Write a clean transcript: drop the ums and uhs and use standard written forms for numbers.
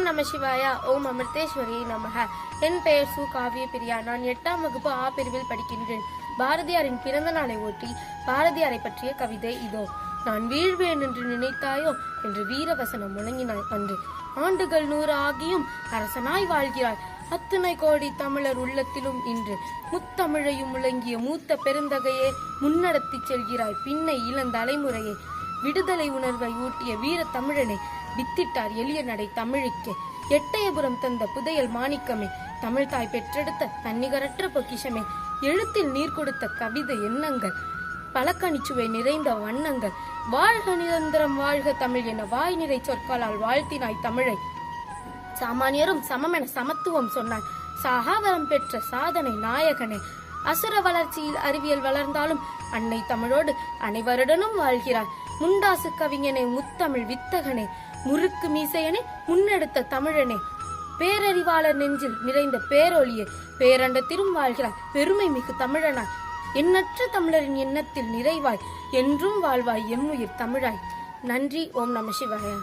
நம சிவாயா. ஓம் அமிர்தேஸ்வரி நமக. என் பெயர் சு காவிய பிரியா. நான் 8ஆம் வகுப்பு ஆ பிரிவில் படிக்கின்றேன். பாரதியாரின் பிறந்த நாளை ஒட்டி பாரதியாரை பற்றிய கவிதை இதோ. நான் வீழ்வேன் என்று நினைத்தாயோ என்று வீரவசனம் முழங்கினாய் அன்று. ஆண்டுகள் 100 ஆகியும் அரசனாய் வாழ்கிறாய். அத்துணை கோடி தமிழர் உள்ளத்திலும் இன்று முத்தமிழையும் முழங்கிய மூத்த பெருந்தகையே முன்னடத்தி செல்கிறாய் பின்னை இளந்தலைமுறையே. விடுதலை உணர்வை ஊட்டிய வீர தமிழனே, வித்திட்டார் எளிய நடை தமிழுக்கே. எட்டயபுரம் தந்த புதையல் மாணிக்கமே, தமிழ் தாய் பெற்றெடுத்த தன்னிகரற்ற பொக்கிஷமே. எழுத்தில் நீர் கொடுத்த கவிதை எண்ணங்கள், பழக்கணிச்சுவை நிறைந்த வண்ணங்கள். வாழ்க நிரந்தரம் வாழ்க தமிழ் என வாய் நிறை சொற்களால் வாழ்த்தினாய் தமிழை. சாமானியரும் சமமென சமத்துவம் சொன்னாய். சாகாவரம் பெற்ற சாதனை நாயகனே. அசுர வளர்ச்சியில் அறிவியல் வளர்ந்தாலும் அன்னை தமிழோடு அனைவருடனும் வாழ்கிறாய். முண்டாசு கவிஞனே, முத்தமிழ் வித்தகனே, முறுக்கு மீசையனே, முன்னெடுத்த தமிழனே. பேரறிவாளர் நெஞ்சில் நிறைந்த பேரொழியே, பேரண்டத்திலும் வாழ்கிறாய் பெருமை மிகு தமிழனாய். எண்ணற்ற தமிழரின் எண்ணத்தில் நிறைவாய் என்றும் வாழ்வாய் எம்முயிர் தமிழாய். நன்றி. ஓம் நம சிவாய.